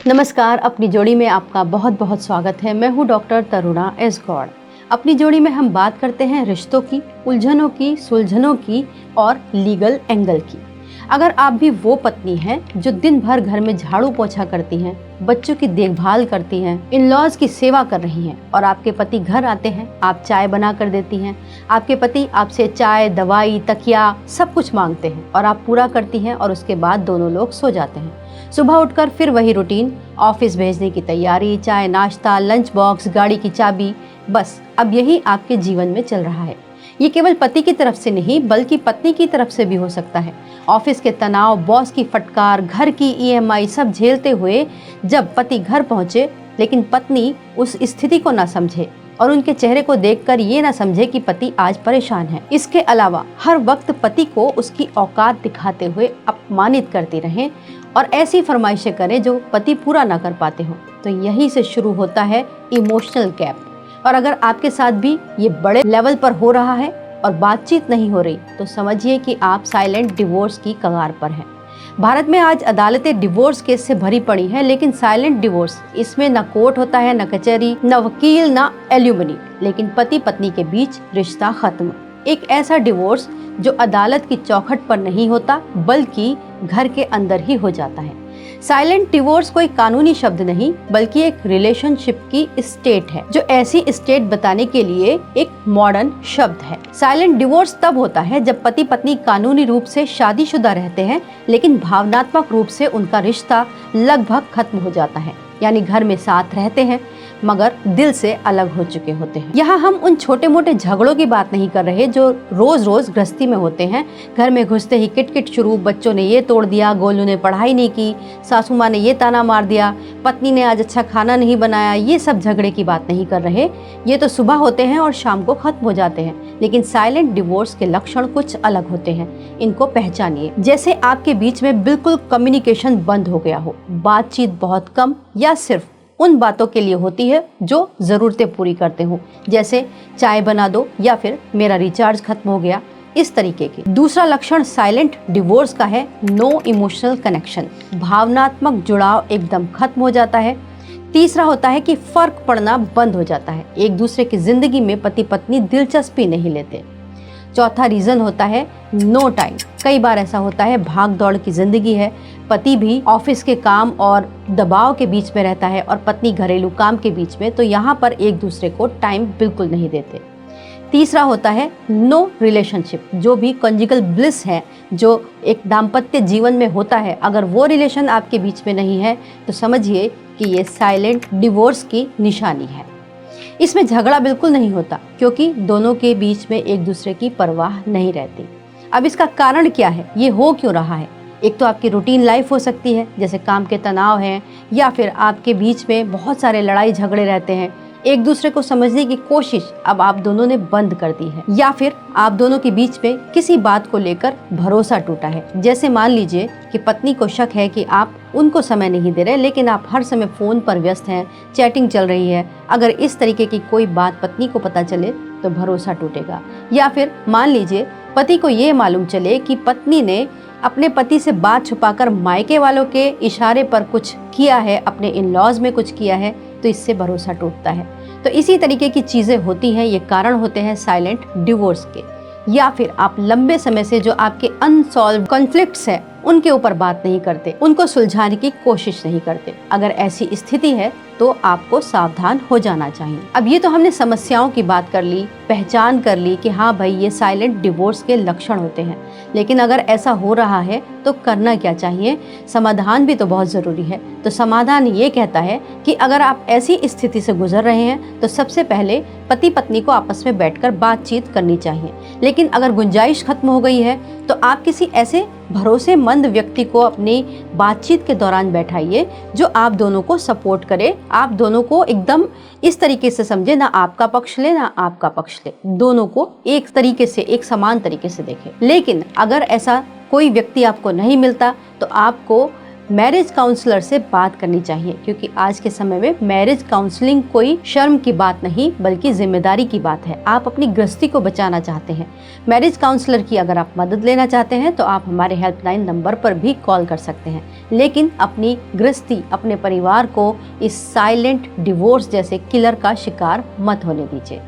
नमस्कार, अपनी जोड़ी में आपका बहुत बहुत स्वागत है। मैं हूं डॉक्टर तरुणा एस गौड़। अपनी जोड़ी में हम बात करते हैं रिश्तों की, उलझनों की, सुलझनों की और लीगल एंगल की। अगर आप भी वो पत्नी हैं जो दिन भर घर में झाड़ू पोछा करती हैं, बच्चों की देखभाल करती हैं, इन लॉज की सेवा कर रही हैं और आपके पति घर आते हैं, आप चाय बना कर देती हैं, आपके पति आपसे चाय, दवाई, तकिया सब कुछ मांगते हैं और आप पूरा करती हैं और उसके बाद दोनों लोग सो जाते हैं। सुबह उठकर फिर वही रूटीन, ऑफिस भेजने की तैयारी, चाय नाश्ता, लंच बॉक्स, गाड़ी की चाबी, बस अब यही आपके जीवन में चल रहा है। ये केवल पति की तरफ से नहीं बल्कि पत्नी की तरफ से भी हो सकता है। ऑफिस के तनाव, बॉस की फटकार, घर की ईएमआई सब झेलते हुए जब पति घर पहुंचे लेकिन पत्नी उस स्थिति को ना समझे और उनके चेहरे को देखकर ये ना समझे कि पति आज परेशान है। इसके अलावा हर वक्त पति को उसकी औकात दिखाते हुए अपमानित करती रहें और ऐसी फरमाइशें करें जो पति पूरा ना कर पाते हो, तो यहीं से शुरू होता है इमोशनल गैप। और अगर आपके साथ भी ये बड़े लेवल पर हो रहा है और बातचीत नहीं हो रही, तो समझिए कि आप साइलेंट डिवोर्स की कगार पर हैं। भारत में आज अदालतें डिवोर्स केस से भरी पड़ी हैं, लेकिन साइलेंट डिवोर्स, इसमें न कोर्ट होता है, न कचहरी, न वकील, न एल्यूमनी, लेकिन पति पत्नी के बीच रिश्ता खत्म। एक ऐसा डिवोर्स जो अदालत की चौखट पर नहीं होता बल्कि घर के अंदर ही हो जाता है। साइलेंट डिवोर्स कोई कानूनी शब्द नहीं बल्कि एक रिलेशनशिप की स्टेट है, जो ऐसी स्टेट बताने के लिए एक मॉडर्न शब्द है। साइलेंट डिवोर्स तब होता है जब पति पत्नी कानूनी रूप से शादीशुदा रहते हैं लेकिन भावनात्मक रूप से उनका रिश्ता लगभग खत्म हो जाता है, यानी घर में साथ रहते हैं मगर दिल से अलग हो चुके होते हैं। यहाँ हम उन छोटे मोटे झगड़ों की बात नहीं कर रहे जो रोज रोज गृहस्थी में होते हैं। घर में घुसते ही किटकिट शुरू, बच्चों ने ये तोड़ दिया, गोलू ने पढ़ाई नहीं की, सासू माँ ने ये ताना मार दिया, पत्नी ने आज अच्छा खाना नहीं बनाया, ये सब झगड़े की बात नहीं कर रहे। ये तो सुबह होते हैं और शाम को खत्म हो जाते हैं। लेकिन साइलेंट डिवोर्स के लक्षण कुछ अलग होते हैं, इनको पहचानिए। जैसे आपके बीच में बिल्कुल कम्युनिकेशन बंद हो गया हो, बातचीत बहुत कम या सिर्फ उन बातों के लिए होती है जो ज़रूरतें पूरी करते हो, जैसे चाय बना दो या फिर मेरा रिचार्ज खत्म हो गया, इस तरीके की। दूसरा लक्षण साइलेंट डिवोर्स का है नो इमोशनल कनेक्शन, भावनात्मक जुड़ाव एकदम खत्म हो जाता है। तीसरा होता है कि फर्क पड़ना बंद हो जाता है, एक दूसरे की जिंदगी में पति पत्नी दिलचस्पी नहीं लेते। चौथा रीज़न होता है नो टाइम। कई बार ऐसा होता है, भाग दौड़ की जिंदगी है, पति भी ऑफिस के काम और दबाव के बीच में रहता है और पत्नी घरेलू काम के बीच में, तो यहाँ पर एक दूसरे को टाइम बिल्कुल नहीं देते। तीसरा होता है नो रिलेशनशिप, जो भी कॉन्जुगल ब्लिस है, जो एक दाम्पत्य जीवन में होता है, अगर वो रिलेशन आपके बीच में नहीं है तो समझिए कि ये साइलेंट डिवोर्स की निशानी है। इसमें झगड़ा बिल्कुल नहीं होता क्योंकि दोनों के बीच में एक दूसरे की परवाह नहीं रहती। अब इसका कारण क्या है, ये हो क्यों रहा है? एक तो आपकी रूटीन लाइफ हो सकती है, जैसे काम के तनाव हैं, या फिर आपके बीच में बहुत सारे लड़ाई झगड़े रहते हैं, एक दूसरे को समझने की कोशिश अब आप दोनों ने बंद कर दी है, या फिर आप दोनों के बीच में किसी बात को लेकर भरोसा टूटा है। जैसे मान लीजिए कि पत्नी को शक है कि आप उनको समय नहीं दे रहे, लेकिन आप हर समय फोन पर व्यस्त हैं, चैटिंग चल रही है। अगर इस तरीके की कोई बात पत्नी को पता चले तो भरोसा टूटेगा। या फिर मान लीजिए पति को ये मालूम चले कि पत्नी ने अपने पति से बात छुपाकर मायके वालों के इशारे पर कुछ किया है, अपने इन लॉज में कुछ किया है, तो इससे भरोसा टूटता है। तो इसी तरीके की चीज़ें होती हैं, ये कारण होते हैं साइलेंट डिवोर्स के। या फिर आप लंबे समय से जो आपके अनसॉल्व कॉन्फ्लिक्ट्स हैं उनके ऊपर बात नहीं करते, उनको सुलझाने की कोशिश नहीं करते। अगर ऐसी स्थिति है तो आपको सावधान हो जाना चाहिए। अब ये तो हमने समस्याओं की बात कर ली, पहचान कर ली कि हाँ भाई ये साइलेंट डिवोर्स के लक्षण होते हैं। लेकिन अगर ऐसा हो रहा है तो करना क्या चाहिए? समाधान भी तो बहुत ज़रूरी है। तो समाधान ये कहता है कि अगर आप ऐसी स्थिति से गुजर रहे हैं तो सबसे पहले पति पत्नी को आपस में बैठकर बातचीत करनी चाहिए। लेकिन अगर गुंजाइश खत्म हो गई है तो आप किसी ऐसे भरोसेमंद व्यक्ति को अपनी बातचीत के दौरान बैठाइए जो आप दोनों को सपोर्ट करे, आप दोनों को एकदम इस तरीके से समझे, ना आपका पक्ष ले ना आपका पक्ष ले, दोनों को एक तरीके से, एक समान तरीके से देखे। लेकिन अगर ऐसा कोई व्यक्ति आपको नहीं मिलता तो आपको मैरिज काउंसलर से बात करनी चाहिए, क्योंकि आज के समय में मैरिज काउंसलिंग कोई शर्म की बात नहीं बल्कि जिम्मेदारी की बात है। आप अपनी गृहस्थी को बचाना चाहते हैं, मैरिज काउंसलर की अगर आप मदद लेना चाहते हैं तो आप हमारे हेल्पलाइन नंबर पर भी कॉल कर सकते हैं। लेकिन अपनी गृहस्थी, अपने परिवार को इस साइलेंट डिवोर्स जैसे किलर का शिकार मत होने दीजिए।